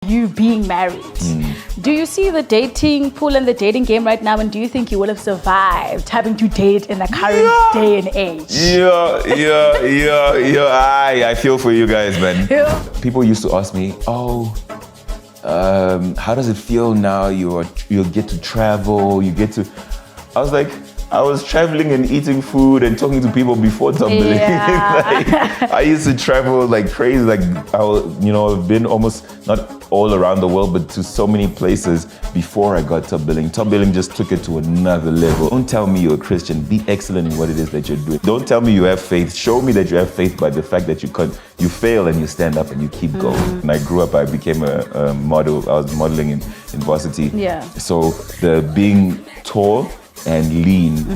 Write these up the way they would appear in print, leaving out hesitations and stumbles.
you being married. Do you see the dating pool and the dating game right now, and do you think you would have survived having to date in the current day and age? I feel for you guys, man. People used to ask me, how does it feel now? You'll get to travel, I was like, I was traveling and eating food and talking to people before tumbling. I used to travel like crazy. Like I've been almost not all around the world, but to so many places before I got tumbling. Tumbling just took it to another level. Don't tell me you're a Christian. Be excellent in what it is that you're doing. Don't tell me you have faith. Show me that you have faith by the fact that you fail and you stand up and you keep going. When I grew up, I became a model. I was modeling in varsity. Yeah. So the being tall and lean,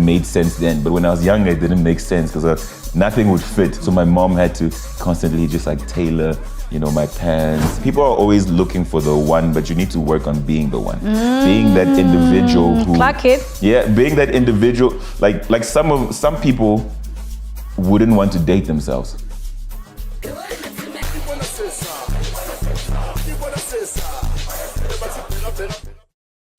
made sense then. But when I was younger, it didn't make sense because nothing would fit. So my mom had to constantly just like tailor, my pants. People are always looking for the one, but you need to work on being the one. Being that individual who... Clock it. Yeah, being that individual. Like some people wouldn't want to date themselves.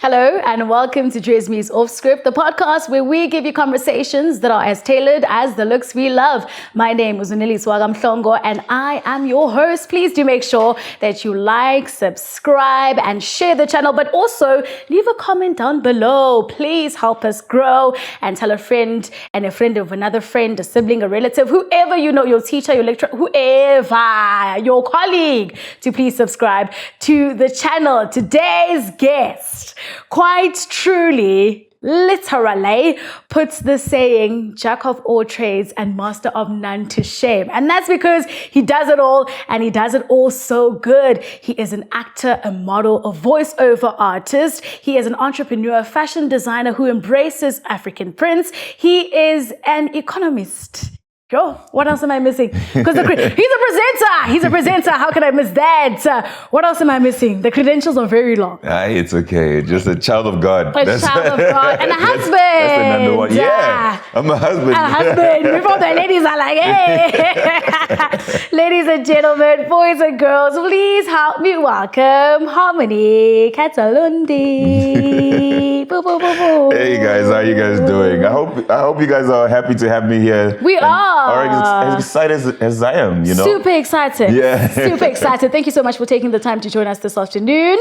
Hello and welcome to Dresme's Offscript, the podcast where we give you conversations that are as tailored as the looks we love. My name is Unili Swagamhlongo and I am your host. Please do make sure that you like, subscribe and share the channel, but also leave a comment down below. Please help us grow and tell a friend and a friend of another friend, a sibling, a relative, whoever you know, your teacher, your lecturer, whoever, your colleague, to please subscribe to the channel. Today's guest quite truly, literally, puts the saying, jack of all trades and master of none to shame. And that's because he does it all and he does it all so good. He is an actor, a model, a voiceover artist. He is an entrepreneur, a fashion designer who embraces African prints. He is an economist. Yo, what else am I missing? Because he's a presenter. How can I miss that? What else am I missing? The credentials are very long. It's okay. Just a child of God. Child of God. And a husband. That's the number one. Yeah, I'm a husband. A husband. Before the ladies are like, hey. Ladies and gentlemen, boys and girls, please help me welcome Harmony Katulondi. Boo, boo, boo, boo. Hey guys, how you guys doing? I hope you guys are happy to have me here. We are. As excited as I am, Super excited. Yeah. Super excited. Thank you so much for taking the time to join us this afternoon.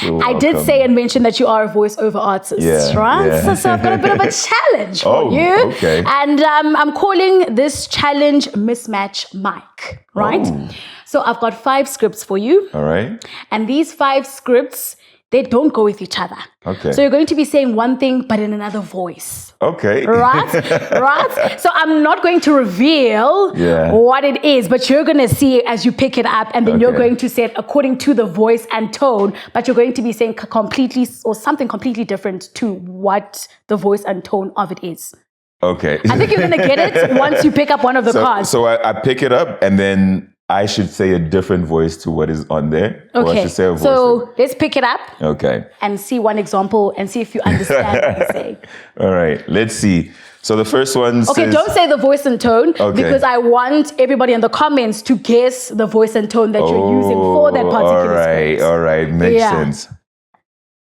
I did say and mention that you are a voiceover artist, right? Yeah. So I've got a bit of a challenge for you. Okay. And I'm calling this challenge Mismatch Mike, right? Oh. So I've got 5 scripts for you. All right. And these 5 scripts, they don't go with each other. Okay. So you're going to be saying one thing, but in another voice. Okay. Right? So I'm not going to reveal what it is, but you're going to see it as you pick it up, and then you're going to say it according to the voice and tone, but you're going to be saying completely or something completely different to what the voice and tone of it is. Okay. I think you're going to get it once you pick up one of the cards. So I pick it up and then I should say a different voice to what is on there. Okay. Or I should say a voice. So let's pick it up. Okay. And see one example and see if you understand what you're saying. All right. Let's see. So the first one says... don't say the voice and tone because I want everybody in the comments to guess the voice and tone that you're using for that particular script. All right. Makes sense.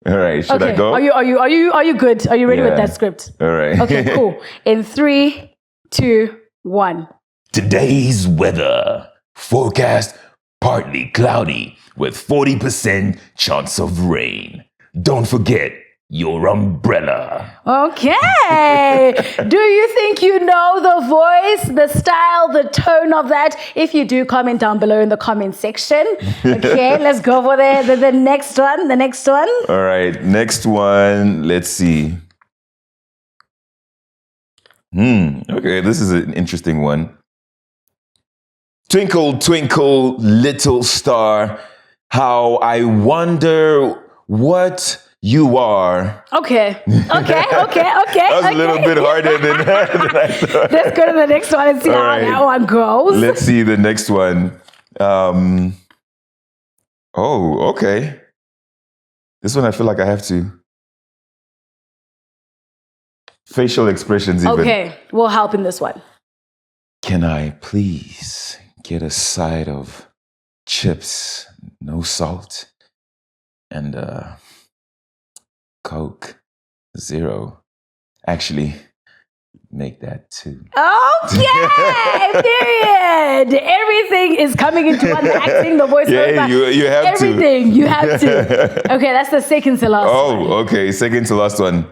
All right. Should I go? Are you good? Are you ready with that script? All right. Okay, cool. In 3, 2, 1. Today's weather. Forecast partly cloudy with 40% chance of rain. Don't forget your umbrella. Okay. Do you think you know the voice, the style, the tone of that? If you do, comment down below in the comment section. Okay, let's go for the next one. The next one. All right, next one. Let's see. Okay, this is an interesting one. Twinkle, twinkle, little star, how I wonder what you are. Okay. That was a little bit harder than I thought. Let's go to the next one and see how that one goes. Let's see the next one. Okay. This one I feel like I have to. Facial expressions even. Okay, we'll help in this one. Can I please get a side of chips, no salt, and Coke, 0. Actually, make that 2. Okay, period. Everything is coming into one. Acting, the voice. Yeah, you have everything. You have to. Okay, that's the second to last one. Oh, okay. Second to last one.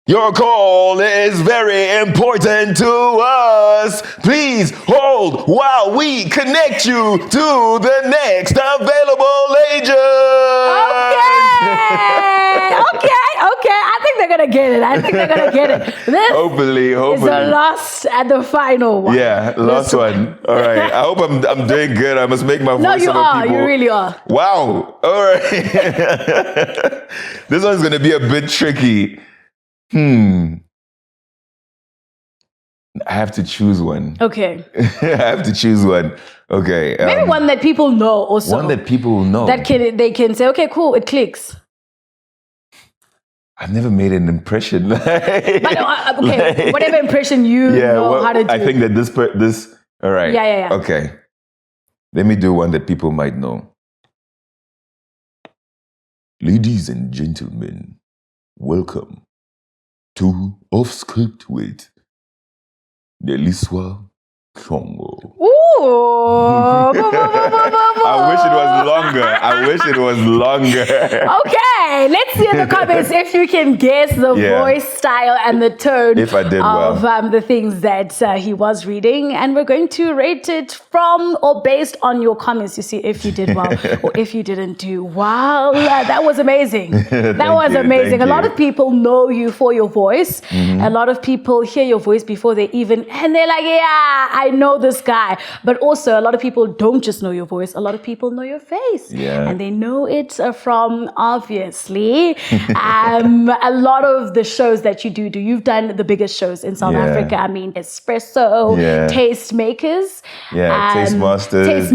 Your call is very important to us. Please hold while we connect you to the next available agent. Okay. I think they're gonna get it. This hopefully. is the last and the final one. Yeah, last one. All right. I hope I'm doing good. I must make my voice. No, you are. People. You really are. Wow. All right. This one's gonna be a bit tricky. I have to choose one. Okay. I have to choose one. Okay. Maybe one that people know also. One that people know. They can say, okay, cool, it clicks. I've never made an impression. Okay, whatever impression you know how to do. I think that this. All right. Yeah. Okay. Let me do one that people might know. Ladies and gentlemen, welcome to Offscript with Neliswa Kongo. Ooh. I wish it was longer. Okay, let's see in the comments if you can guess the voice style and the tone if I did of the things that he was reading. And we're going to rate it from or based on your comments to see if you did well or if you didn't do well. That was amazing. That was amazing. A lot of people know you for your voice. Mm-hmm. A lot of people hear your voice before they even, and they're like, yeah, I know this guy. But also a lot of people don't just know your voice. A lot of people know your face. Yeah. And they know it from, obviously, a lot of the shows that you do. You've done the biggest shows in South Africa. I mean, Espresso, Taste Makers. Taste Masters.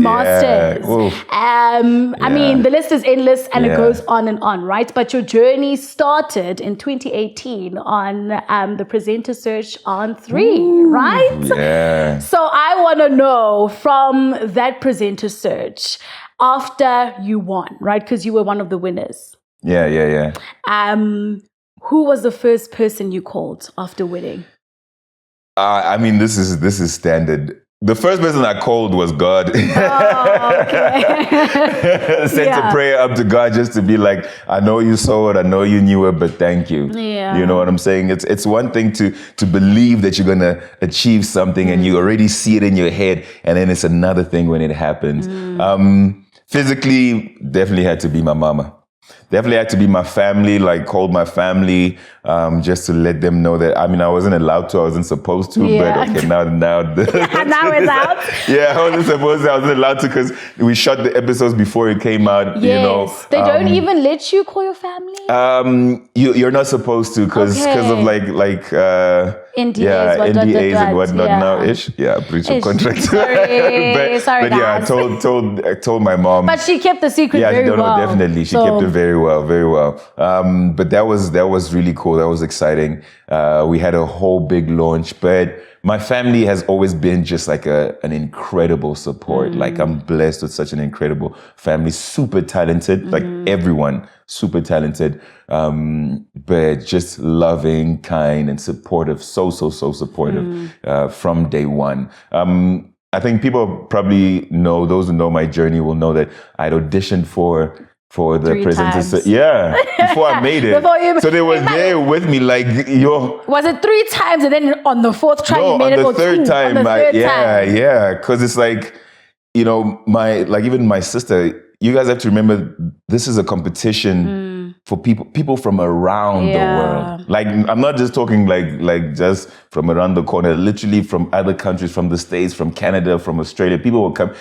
I mean, the list is endless and it goes on and on, right? But your journey started in 2018 on the presenter search on 3, right? Yeah. So I want to know from that presenter search after you won, right? Because you were one of the winners. Yeah. Who was the first person you called after winning? I mean, this is standard. The first person I called was God. Oh, okay. Sent a prayer up to God just to be like, I know you saw it, I know you knew it, but thank you. Yeah. You know what I'm saying? It's one thing to believe that you're gonna achieve something and you already see it in your head, and then it's another thing when it happens. Physically, definitely had to be my mama. Definitely had to be my family, like called my family, just to let them know that, I mean, I wasn't allowed to, I wasn't supposed to, but okay, now. Now it's out. Yeah, I wasn't supposed to, I wasn't allowed to because we shot the episodes before it came out, Yes. you know. They don't even let you call your family? You're not supposed to because of like NDAs, NDAs and whatnot now-ish. Yeah, breach of contract. Sorry, but yeah, I told my mom. But she kept the secret very well. Definitely. She kept it very well. But that was really cool. That was exciting. We had a whole big launch, but my family has always been just like an incredible support. Like I'm blessed with such an incredible family, super talented, like everyone, super talented, but just loving, kind, and supportive, so supportive from day one. I think people probably know, those who know my journey will know that I'd auditioned for the presenter. Before I made it. So they were there with me, like, yo. Was it 3 times and then on the 4th try you made it? No, on the third time. Because it's like, you know, even my sister, you guys have to remember, this is a competition for people from around the world. Like, I'm not just talking like just from around the corner, literally from other countries, from the States, from Canada, from Australia. People would come,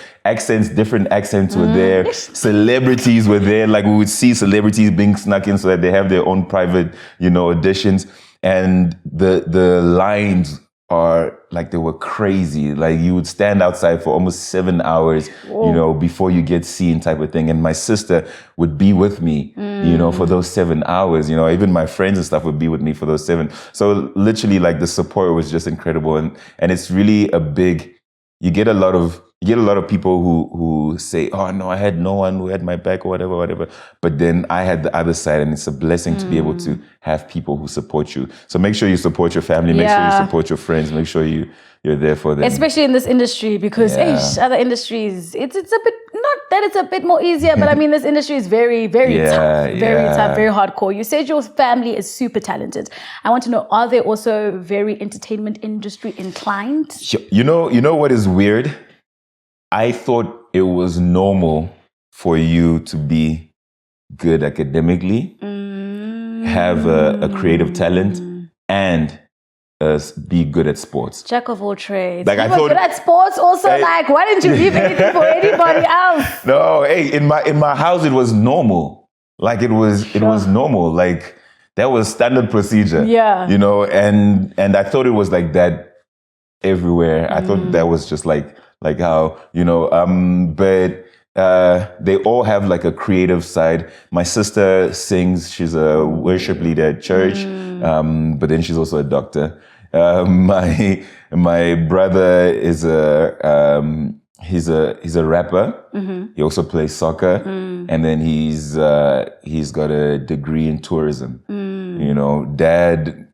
different accents were there. Celebrities were there. Like, we would see celebrities being snuck in so that they have their own private, you know, auditions. And the lines are like, they were crazy. Like, you would stand outside for almost 7 hours, you know, before you get seen, type of thing. And my sister would be with me, you know, for those 7 hours. You know, even my friends and stuff would be with me for those 7. So literally, like, the support was just incredible. And it's really a big, you get a lot of people who say, oh no, I had no one who had my back, or whatever. But then I had the other side, and it's a blessing to be able to have people who support you. So make sure you support your family, make sure you support your friends, make sure you're there for them. Especially in this industry, because other industries, it's a bit, not that it's a bit more easier, but I mean, this industry is very, very tough, very hardcore. You said your family is super talented. I want to know, are they also very entertainment industry inclined? You know what is weird? I thought it was normal for you to be good academically, have a creative talent, and be good at sports. Jack of all trades. Like, you I were thought, good at sports also. Like, why didn't you leave anything for anybody else? No, hey, in my house it was normal. Like, it was normal. Like, that was standard procedure. Yeah. You know, and I thought it was like that everywhere. I thought that was just like how, you know, but they all have like a creative side. My sister sings, she's a worship leader at church, but then she's also a doctor. My brother is he's a rapper. He also plays soccer, and then he's got a degree in tourism. You know, dad,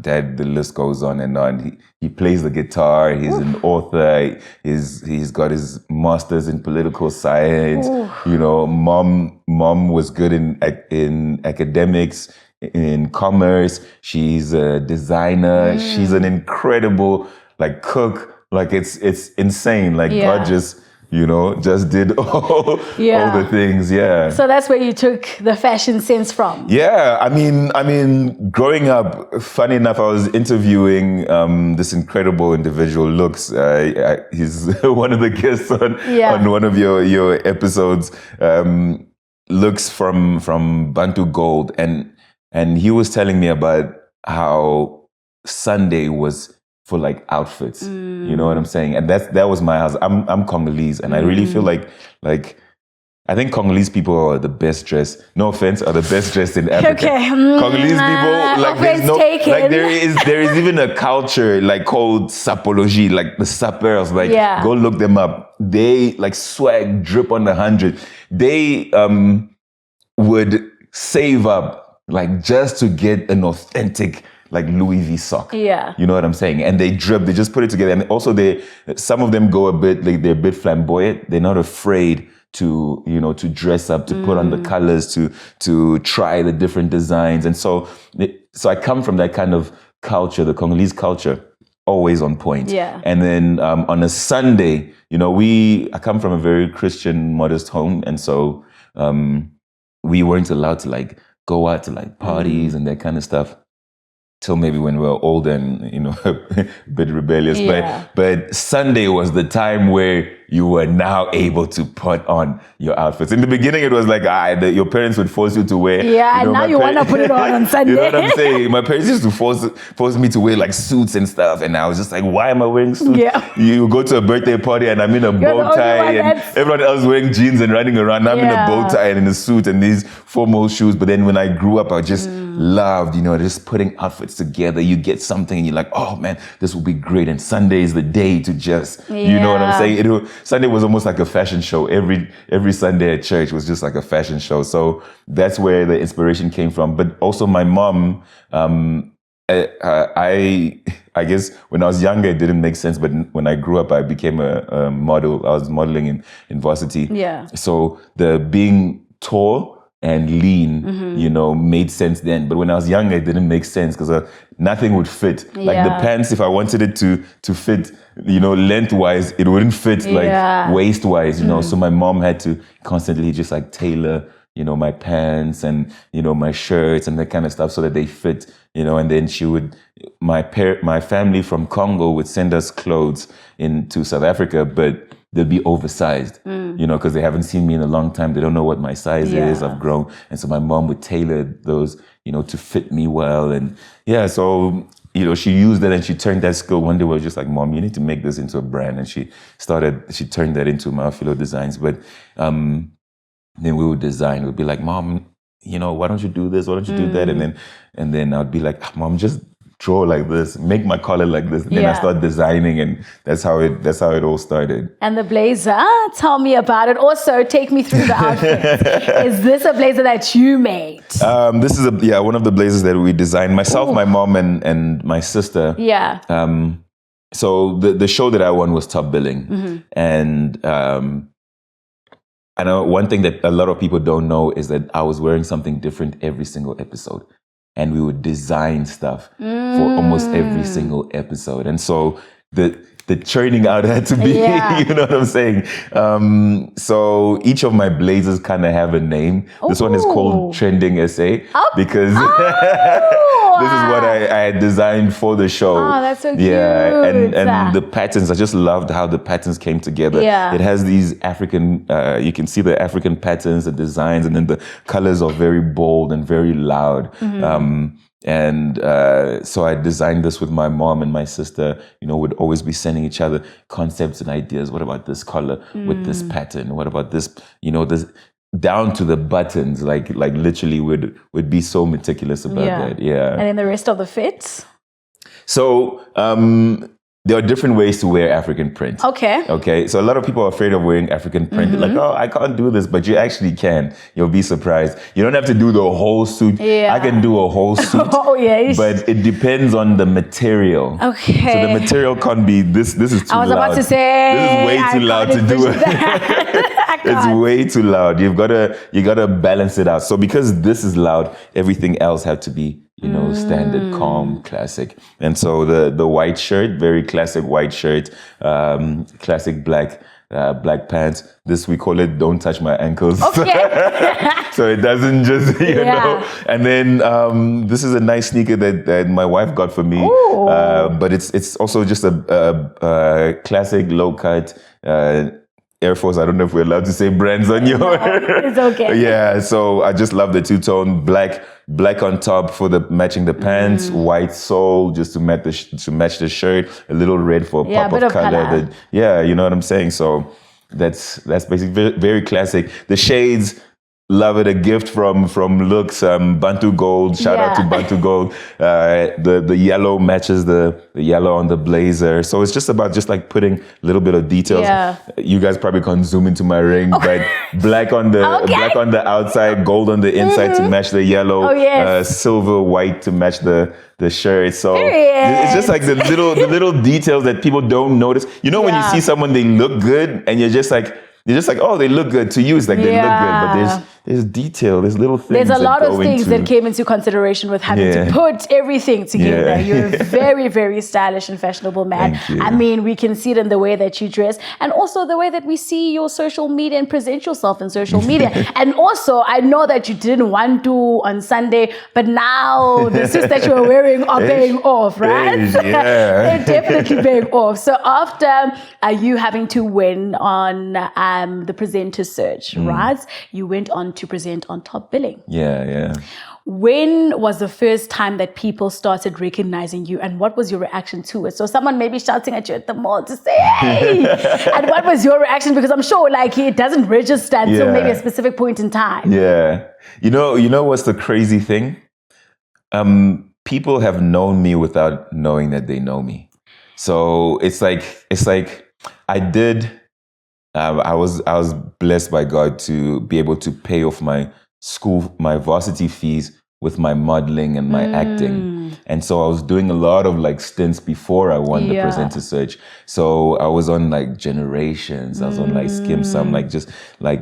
the list goes on and on. He plays the guitar. He's an author. He's got his master's in political science. You know, mom was good in academics, in commerce. She's a designer. She's an incredible like cook. Like, it's insane. Like, God just, you know, just did all the things. Yeah. So that's where you took the fashion sense from. Yeah. I mean, growing up, funny enough, I was interviewing this incredible individual, Lux. He's one of the guests on one of your episodes. Lux from Bantu Gold, and he was telling me about how Sunday was for like outfits. You know what I'm saying? And that was my house. I'm Congolese, and I really feel like I think Congolese people are the best dressed. No offense, are the best dressed in Africa. Okay. Congolese people, like, there is even a culture like called sapology, like the sappers. Like, go look them up. They like swag drip on the 100. They would save up like just to get an authentic like Louis V sock. Yeah. You know what I'm saying? And they drip, they just put it together. And also some of them go a bit, like, they're a bit flamboyant. They're not afraid to, you know, to dress up, to put on the colors, to try the different designs. And so I come from that kind of culture, the Congolese culture, always on point. Yeah. And then on a Sunday, you know, I come from a very Christian, modest home. And so we weren't allowed to like go out to like parties and that kind of stuff till maybe when we were older and, you know, a bit rebellious. Yeah. But Sunday was the time where you were now able to put on your outfits. In the beginning, it was like, your parents would force you to wear. Yeah, you know, and now you want to put it on Sunday. You know what I'm saying? My parents used to force me to wear like suits and stuff. And I was just like, why am I wearing suits? Yeah. You go to a birthday party and I'm in a bow tie and everyone else wearing jeans and running around. I'm in a bow tie and in a suit and these formal shoes. But then when I grew up, I just loved, you know, just putting outfits together. You get something and you're like, oh man, this will be great. And Sunday is the day to just, you know what I'm saying? Sunday was almost like a fashion show. Every Sunday at church was just like a fashion show. So that's where the inspiration came from. But also my mom, I guess when I was younger, it didn't make sense. But when I grew up, I became a model. I was modeling in varsity. Yeah. So the being tall and lean, you know, made sense then. But when I was younger, it didn't make sense because nothing would fit. Like the pants, if I wanted it to fit, you know, lengthwise, it wouldn't fit like waist-wise, you know. So my mom had to constantly just like tailor, you know, my pants and, you know, my shirts and that kind of stuff so that they fit, you know. And then my family from Congo would send us clothes into South Africa, but they'll be oversized, you know, because they haven't seen me in a long time. They don't know what my size is. I've grown. And so my mom would tailor those, you know, to fit me well. And so she used that and she turned that skill. One day was just like, Mom, you need to make this into a brand. And she turned that into Mafilo Designs. But then we would design. We'd be like, Mom, why don't you do this? Why don't you do that? And then I'd be like, Mom, just draw like this, make my collar like this. And then I start designing, and that's how it all started. And the blazer, tell me about it. Also, take me through the outfit. Is this a blazer that you made? This is one of the blazers that we designed. Myself, my mom, and my sister. Yeah. So the show that I won was Top Billing. And I know one thing that a lot of people don't know is that I was wearing something different every single episode. And we would design stuff for almost every single episode. And so the churning out had to be, you know what I'm saying? So each of my blazers kind of have a name. This one is called Trending SA because this is what I had designed for the show. Oh, that's so cute. Yeah, and the patterns, I just loved how the patterns came together. Yeah. It has these African, you can see the African patterns, the designs, and then the colors are very bold and very loud. So I designed this with my mom and my sister, would always be sending each other concepts and ideas. What about this color with this pattern? What about this, this down to the buttons, like literally would be so meticulous about that. Yeah. And then the rest of the fits? So, there are different ways to wear African print. Okay. So a lot of people are afraid of wearing African print. They're like, oh, I can't do this, but you actually can. You'll be surprised. You don't have to do the whole suit. I can do a whole suit. But it depends on the material. Okay. So the material can't be this is too loud. I was about to say this is way too loud to do it. It's way too loud. You gotta balance it out. So because this is loud, everything else had to be standard, calm, classic. And so the white shirt, very classic white shirt, classic black pants. This, we call it Don't Touch My Ankles. Okay. So it doesn't just, know. And then this is a nice sneaker that my wife got for me. But it's also just a classic low cut Air Force. I don't know if we're allowed to say brands on your. No, it's okay. Yeah, so I just love the two-tone black on top for matching the pants, white sole just to match the shirt, a little red for a pop of color. You know what I'm saying? So that's basically very, very classic. The shades. Love it. A gift from Looks, Bantu Gold. Shout out to Bantu Gold. The yellow matches the yellow on the blazer. So it's just about like putting a little bit of details. Yeah. You guys probably can't zoom into my ring, but black on the outside, gold on the inside to match the yellow. Silver, white to match the shirt. So it's just like the little details that people don't notice. When you see someone, they look good, and you're just like, oh, they look good. To you, it's like they look good, but there's detail, there's little things. There's a lot of things that came into consideration with having to put everything together. You're a very, very stylish and fashionable man. I mean, we can see it in the way that you dress, and also the way that we see your social media and present yourself in social media. And also, I know that you didn't want to on Sunday, but now the suits that you're wearing are paying off, right? They're definitely paying off. So after you having to win on the presenter search, right? You went on to present on Top Billing. Yeah. When was the first time that people started recognizing you, and what was your reaction to it? So someone may be shouting at you at the mall to say, hey! And what was your reaction? Because I'm sure it doesn't register until maybe a specific point in time. Yeah. You know what's the crazy thing? People have known me without knowing that they know me. So it's like I did. I was blessed by God to be able to pay off my varsity fees with my modeling and my acting. And so I was doing a lot of stints before I won the presenter search. So I was on Generations. I was on Skim Some, just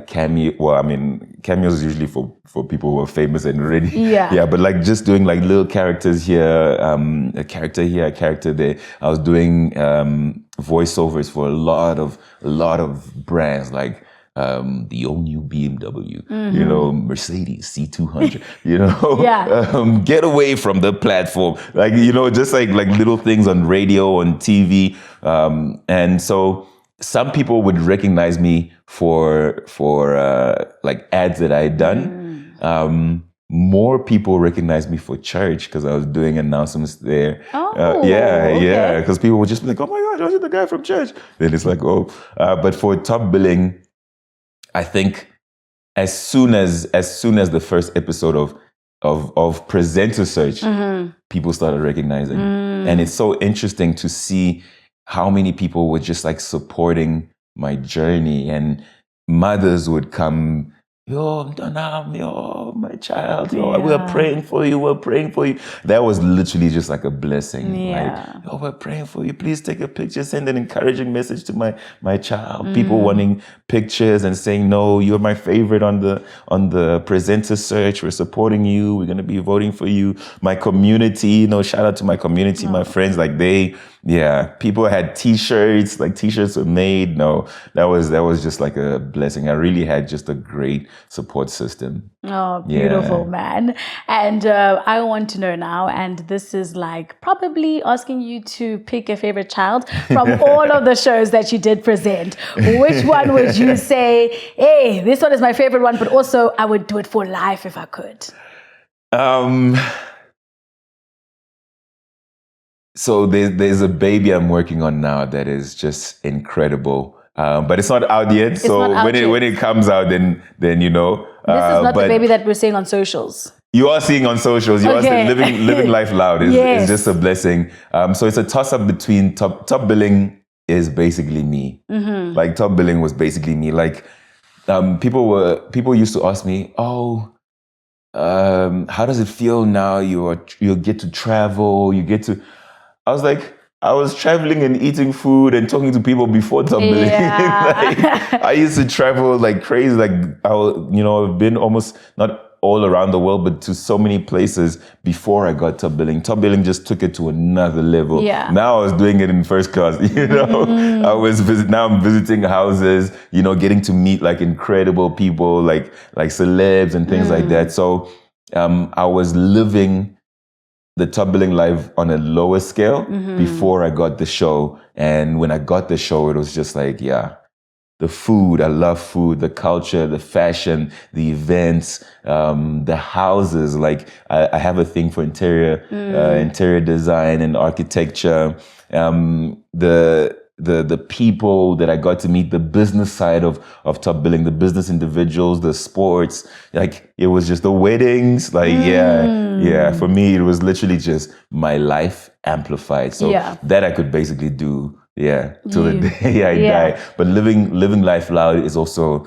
cameo. Well, I mean, cameos is usually for people who are famous and already. Yeah. But just doing little characters here, a character here, a character there. I was doing voiceovers for a lot of brands the all new BMW, Mercedes C200, get away from the platform, just like little things on radio, on TV, and so some people would recognize me for ads that I had done, more people recognized me for church because I was doing announcements there. Okay. Because people would just be like, "Oh my God, you're the guy from church." Then it's like, "Oh," but for top billing, I think as soon as the first episode of Presenter Search, people started recognizing, and it's so interesting to see how many people were just like supporting my journey, and mothers would come. Yo, Donam, yo, my child, yo, we're praying for you, we're praying for you. That was literally just like a blessing. Yeah. Like, yo, we're praying for you. Please take a picture, send an encouraging message to my child. People wanting pictures and saying, no, you're my favorite on the Presenter Search. We're supporting you. We're gonna be voting for you. My community, shout out to my community, my friends, like people had t-shirts, like t-shirts were made. No, that was just like a blessing. I really had just a great support system. Oh, beautiful, man. And I want to know now, and this is like probably asking you to pick a favorite child from all of the shows that you did present. Which one would you say, hey, this one is my favorite one, but also I would do it for life if I could? So there's a baby I'm working on now that is just incredible. But it's not out yet. When it comes out, then you know. This is not the baby that we're seeing on socials. You are seeing on socials. You are seeing living life loud. It's just a blessing. So it's a toss up between top billing is basically me. Like top billing was basically me. Like people used to ask me, oh, how does it feel now? You'll get to travel. I was like, I was traveling and eating food and talking to people before top billing. I used to travel like crazy. Like I've been almost not all around the world, but to so many places before I got top billing. Top billing just took it to another level. Yeah. Now I was doing it in first class. Now I'm visiting houses. Getting to meet like incredible people, like celebs and things like that. So I was living the top billing life on a lower scale before I got the show. And when I got the show, it was just like, the food. I love food, the culture, the fashion, the events, the houses. Like I have a thing for interior design and architecture. The people that I got to meet, the business side of top billing, the business individuals, the sports, like it was just the weddings, for me, it was literally just my life amplified. So that I could basically do, till the day I die. But living life loud is also,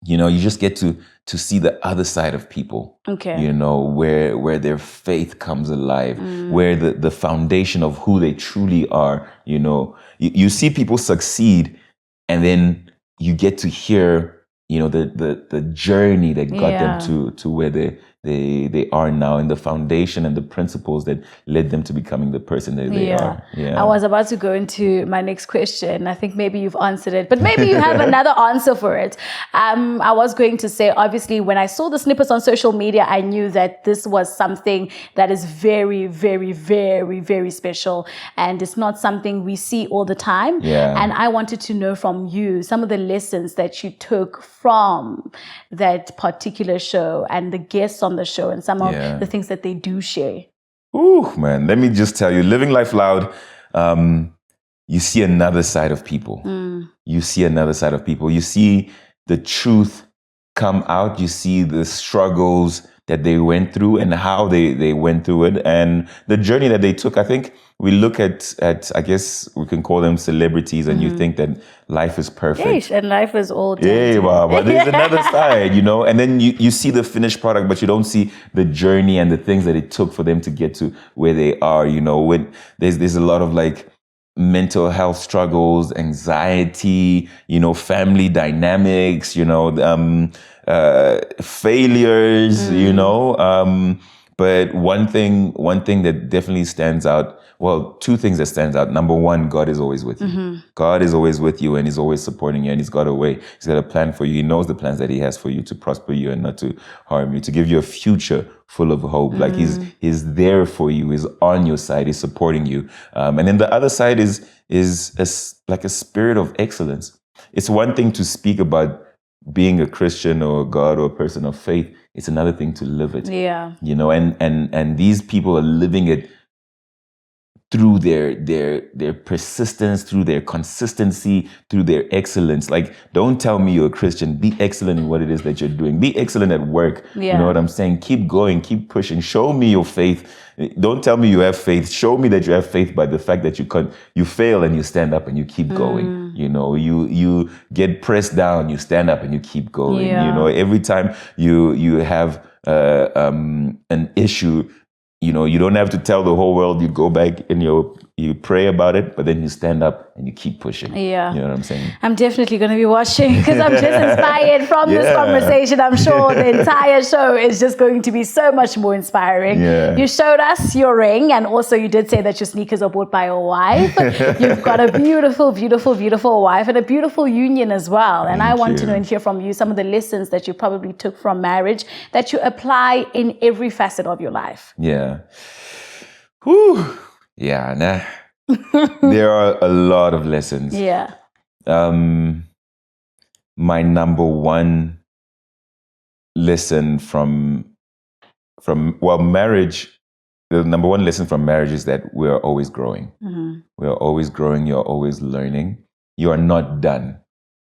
you just get to see the other side of people. Okay. Where their faith comes alive, where the foundation of who they truly are, You see people succeed, and then you get to hear, the journey that got them to where they are now, and the foundation and the principles that led them to becoming the person that they are. I was about to go into my next question. I think maybe you've answered it, but maybe you have another answer for it. I was going to say, obviously, when I saw the snippets on social media, I knew that this was something that is very, very, very, very special, and it's not something we see all the time. And I wanted to know from you some of the lessons that you took from that particular show and the guests on the show and some of the things that they do share. Ooh, man, let me just tell you, living life loud, you see another side of people. You see another side of people. You see the truth come out. You see the struggles that they went through and how they went through it and the journey that they took. I think we look at I guess we can call them celebrities, and you think that life is perfect. Yes, and life is all done. Yeah, but there's another side, and then you see the finished product, but you don't see the journey and the things that it took for them to get to where they are. When there's a lot of like mental health struggles, anxiety, family dynamics, failures, but one thing that definitely stands out, well, two things that stands out. Number one, God is always with you. God is always with you, and he's always supporting you, and he's got a way. He's got a plan for you. He knows the plans that he has for you to prosper you and not to harm you, to give you a future full of hope. Like he's there for you. He's on your side. He's supporting you. And then the other side is like a spirit of excellence. It's one thing to speak about being a Christian or God or a person of faith. It's another thing to live it. Yeah. You know, and these people are living it through their persistence, through their consistency, through their excellence. Like, don't tell me you're a Christian. Be excellent in what it is that you're doing. Be excellent at work. Yeah. You know what I'm saying? Keep going, keep pushing. Show me your faith. Don't tell me you have faith. Show me that you have faith by the fact that you fail and you stand up and you keep going. You know, you get pressed down, you stand up and you keep going. Yeah. You know, every time you have an issue, you know, you don't have to tell the whole world. You go back and you pray about it, but then you stand up and you keep pushing. Yeah. You know what I'm saying? I'm definitely going to be watching because I'm just inspired from this conversation. I'm sure the entire show is just going to be so much more inspiring. Yeah. You showed us your ring, and also you did say that your sneakers are bought by your wife. You've got a beautiful, beautiful, beautiful wife and a beautiful union as well. And I want to know and hear from you some of the lessons that you probably took from marriage that you apply in every facet of your life. Yeah. Whew. Yeah, nah. There are a lot of lessons. Yeah. My number one lesson from marriage, the number one lesson from marriage is that we are always growing. Mm-hmm. We are always growing. You're always learning. You are not done.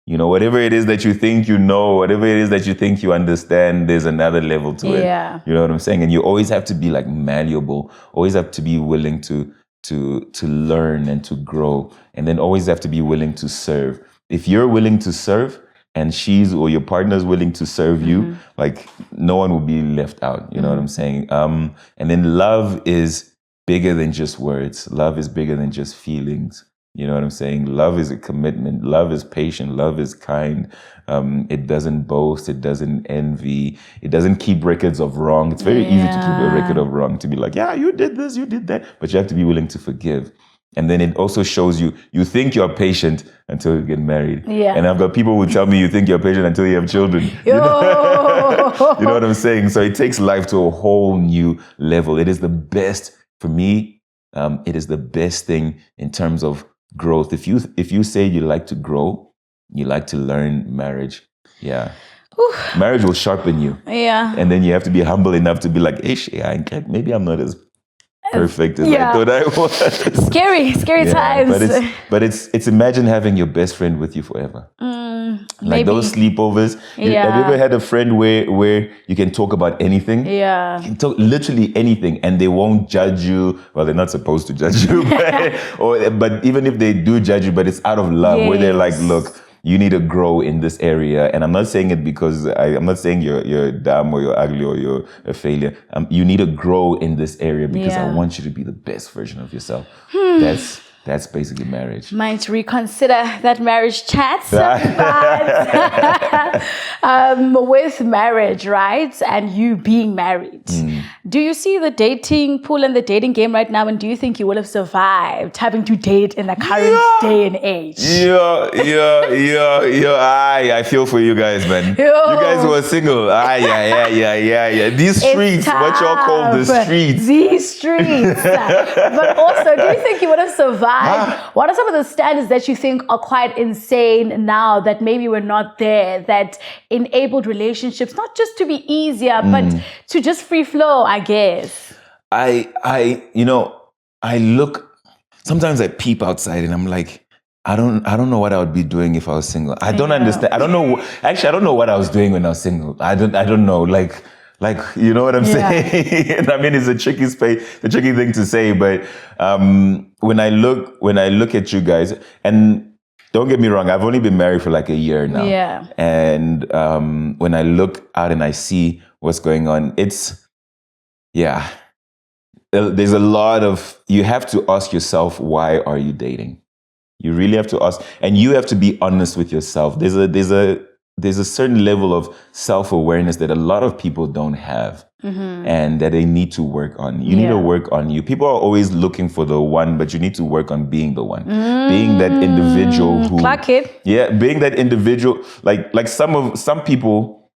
You know, whatever it is that you think you know, whatever it is that you think you understand, there's another level to it. Yeah. You know what I'm saying? And you always have to be like malleable, always have to be willing to learn and to grow, and then always have to be willing to serve. If you're willing to serve and or your partner's willing to serve you, like, no one will be left out. You know what I'm saying? And then love is bigger than just words. Love is bigger than just feelings. You know what I'm saying? Love is a commitment. Love is patient. Love is kind. It doesn't boast. It doesn't envy. It doesn't keep records of wrong. It's very easy to keep a record of wrong, to be like, yeah, you did this, you did that. But you have to be willing to forgive. And then it also shows you think you're patient until you get married. Yeah. And I've got people who tell me you think you're patient until you have children. You know? You know what I'm saying? So it takes life to a whole new level. It is the best, for me, it is the best thing in terms of growth. If you say you like to grow, you like to learn, marriage, marriage will sharpen you. Yeah. And then you have to be humble enough to be like, maybe I'm not as perfect as I thought I was. Scary times. But it's imagine having your best friend with you forever. Like those sleepovers. Have you ever had a friend where you can talk about anything? Yeah. You can talk literally anything and they won't judge you. Well, they're not supposed to judge you. But even if they do judge you, but it's out of love, where they're like, look, you need to grow in this area. And I'm not saying it because I'm not saying you're dumb or you're ugly or you're a failure. You need to grow in this area because I want you to be the best version of yourself. That's basically marriage. Might reconsider that marriage chat. But with marriage, right? And you being married, do you see the dating pool and the dating game right now? And do you think you would have survived having to date in the current day and age? I feel for you guys, man. You guys who are single. Yeah. These streets, what y'all call the streets. These streets. But also, do you think you would have survived? What are some of the standards that you think are quite insane now that maybe were not there, that enabled relationships not just to be easier, but to just free flow, I guess? I look, sometimes I peep outside and I'm like, I don't know what I would be doing if I was single. I don't understand. I don't know. Actually, I don't know what I was doing when I was single. I don't know. Like, you know what I'm saying? I mean, it's a tricky thing to say, but when I look at you guys, and don't get me wrong, I've only been married for like a year now. Yeah. And when I look out and I see what's going on, there's a lot of, you have to ask yourself, why are you dating? You really have to ask, and you have to be honest with yourself. There's a certain level of self-awareness that a lot of people don't have, and that they need to work on. You need to work on you. People are always looking for the one, but you need to work on being the one. Being that individual who... Clock it. Yeah, being that individual. Like some people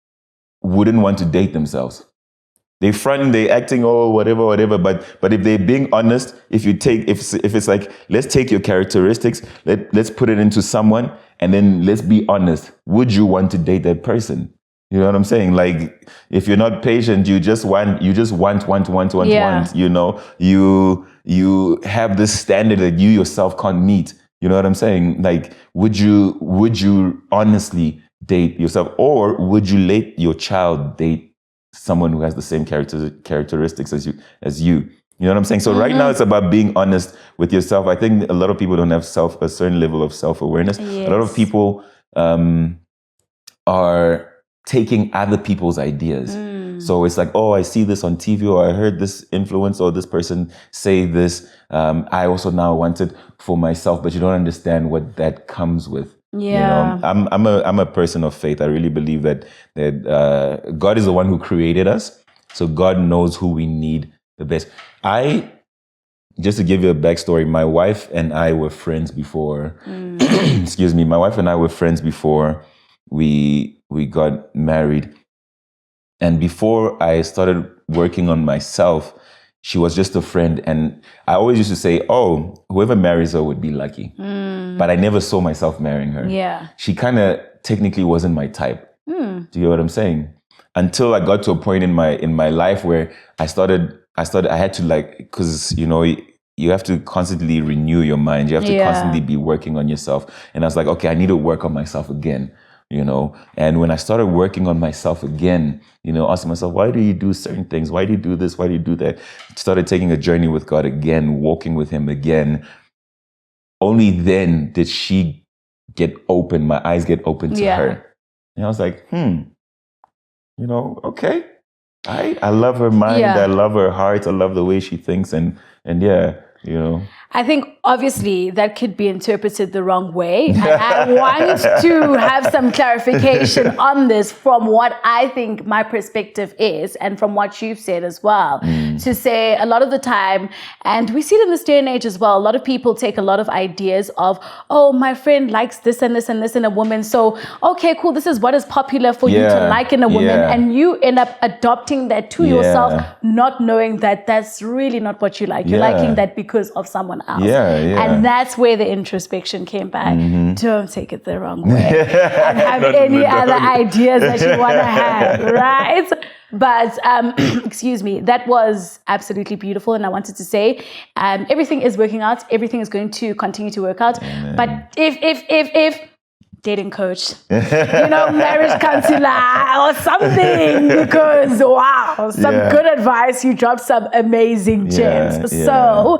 wouldn't want to date themselves. They front, they acting, whatever. But if they're being honest, if it's like, let's take your characteristics, let's put it into someone, and then let's be honest. Would you want to date that person? You know what I'm saying? Like, if you're not patient, you just want, Yeah. you know, you have this standard that you yourself can't meet. You know what I'm saying? Like, would you honestly date yourself, or would you let your child date someone who has the same characteristics as you? You know what I'm saying? So right now it's about being honest with yourself. I think a lot of people don't have a certain level of self-awareness. Yes. A lot of people are taking other people's ideas. So it's like, oh, I see this on TV, or I heard this influencer or this person say this. I also now want it for myself, but you don't understand what that comes with. Yeah. You know, I'm a person of faith. I really believe that God is the one who created us. So God knows who we need the best. Just to give you a backstory, my wife and I were friends before. Excuse me. My wife and I were friends before we got married. And before I started working on myself, she was just a friend. And I always used to say, oh, whoever marries her would be lucky. But I never saw myself marrying her. Yeah. She kind of technically wasn't my type. Do you get what I'm saying? Until I got to a point in my life where I had to, like, because, you know, you have to constantly renew your mind. You have to constantly be working on yourself. And I was like, okay, I need to work on myself again. You know, and when I started working on myself again, you know, asking myself, why do you do certain things? Why do you do this? Why do you do that? Started taking a journey with God again, walking with Him again. Only then did she get open, my eyes get open to her. And I was like, you know, okay. I love her mind. I love her heart. I love the way she thinks. And yeah, you know. I think obviously that could be interpreted the wrong way. And I want to have some clarification on this from what I think my perspective is and from what you've said as well. To say a lot of the time, and we see it in this day and age as well, a lot of people take a lot of ideas of, oh, my friend likes this and this and this in a woman. So, okay, cool, this is what is popular for you to like in a woman. And you end up adopting that to yourself, not knowing that that's really not what you like. You're liking that because of someone else. And that's where the introspection came back. Don't take it the wrong way and have any other ideas that you want to have, right? But excuse me, that was absolutely beautiful. And I wanted to say, everything is working out. Everything is going to continue to work out. Amen. But if dating coach, you know, marriage counselor or something, because wow, some good advice. You dropped some amazing gems. So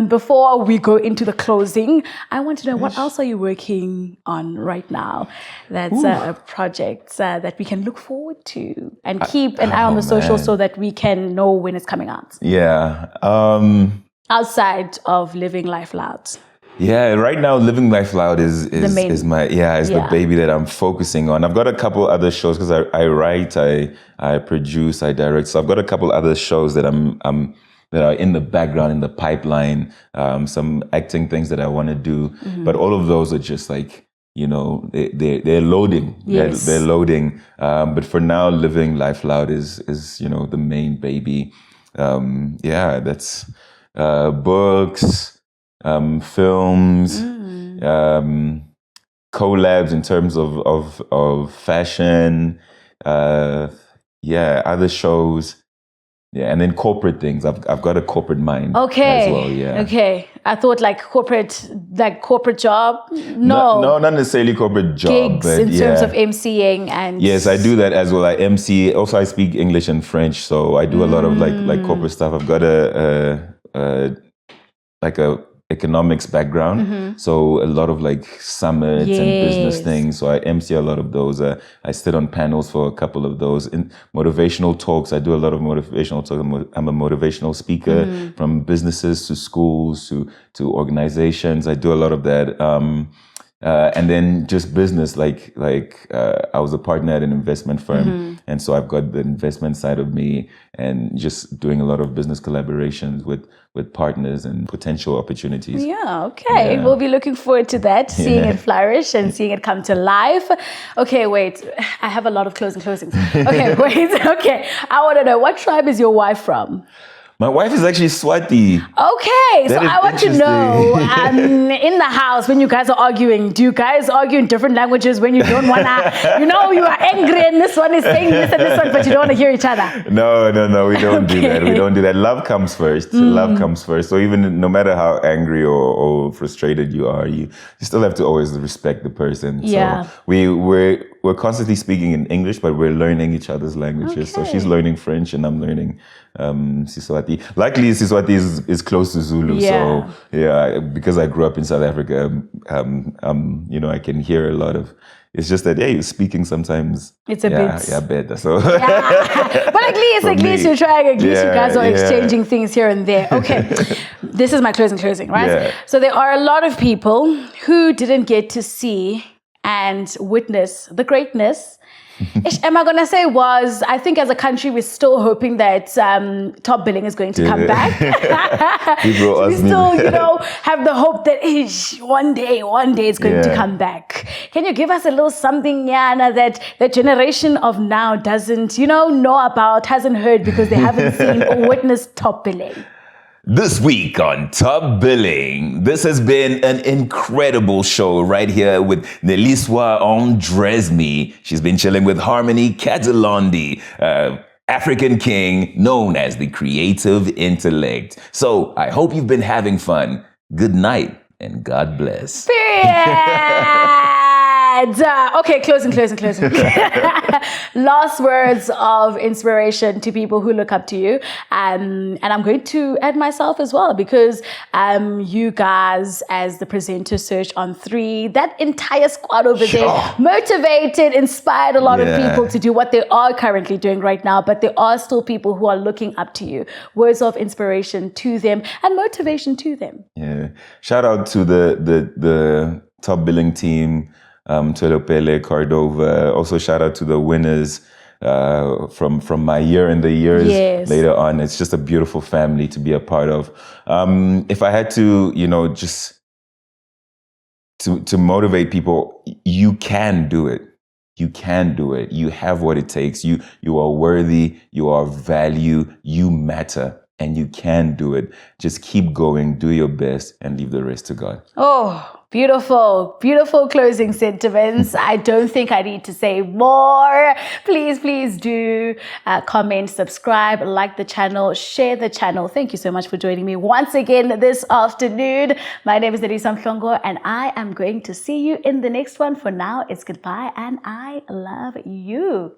before we go into the closing, I want to know, what else are you working on right now? That's a project that we can look forward to and keep an eye on the social so that we can know when it's coming out. Outside of Living Life Loud. Yeah, right now, Living Life Loud is the baby that I'm focusing on. I've got a couple other shows because I write, I produce, I direct. So I've got a couple other shows that that are in the background, in the pipeline. Some acting things that I want to do, but all of those are just like, you know, they're loading. Yes. They're loading. But for now, Living Life Loud is you know, the main baby. That's books. Films, collabs in terms of fashion, other shows, and then corporate things. I've got a corporate mind as well. Okay. I thought like corporate job. No, not necessarily corporate job, gigs, but in terms of MCing and. Yes, I do that as well. I MC. Also, I speak English and French, so I do a lot of like corporate stuff. I've got a economics background, so a lot of like summits and business things. So I MC a lot of those. I sit on panels for a couple of those. In motivational talks, I do a lot of motivational talks. I'm a motivational speaker, from businesses to schools to organizations. I do a lot of that. And then just business, like I was a partner at an investment firm, and so I've got the investment side of me, and just doing a lot of business collaborations with partners and potential opportunities. We'll be looking forward to that, seeing it flourish and seeing it come to life. Okay, wait, I have a lot of closings. Okay, I want to know, what tribe is your wife from? My wife is actually Swati. Okay, so I want to know, in the house, when you guys are arguing, do you guys argue in different languages when you don't want to, you are angry and this one is saying this and this one, but you don't want to hear each other? No, we don't do that. We don't do that. Love comes first. Love comes first. So even no matter how angry or frustrated you are, you still have to always respect the person. Yeah. So we're constantly speaking in English, but we're learning each other's languages. So she's learning French and I'm learning Siswati. Luckily, Siswati is close to Zulu. Yeah. So yeah, because I grew up in South Africa, I can hear a lot of. It's just that you're speaking sometimes. It's a bit. Yeah, better. So. Yeah. But at least you're trying. At least you guys are exchanging things here and there. Okay, this is my closing, right? Yeah. So there are a lot of people who didn't get to see and witness the greatness. Am I going to say I think as a country, we're still hoping that top billing is going to come back. We still, have the hope that one day it's going to come back. Can you give us a little something, Yana, that the generation of now doesn't, know about, hasn't heard because they haven't seen or witnessed top billing? This week on Top Billing, this has been an incredible show right here with Neliswa Ondresmi. She's been chilling with Harmony Katulondi, African king known as the creative intellect. So I hope you've been having fun. Good night and God bless. Okay, closing. Last words of inspiration to people who look up to you. And I'm going to add myself as well because you guys, as the presenter search on 3, that entire squad over there, motivated, inspired a lot of people to do what they are currently doing right now. But there are still people who are looking up to you. Words of inspiration to them and motivation to them. Yeah. Shout out to the Top Billing team. Tuelopele, Cordova. Also, shout out to the winners from my year and the years later on. It's just a beautiful family to be a part of. If I had to, just to motivate people, you can do it. You can do it. You have what it takes. You are worthy. You are of value. You matter. And you can do it. Just keep going, do your best, and leave the rest to God. Oh, beautiful closing sentiments. I don't think I need to say more. Please do comment, subscribe, like the channel, share the channel. Thank you so much for joining me once again this afternoon. My name is Nelisa Mhlongo, and I am going to see you in the next one. For now, it's goodbye, and I love you.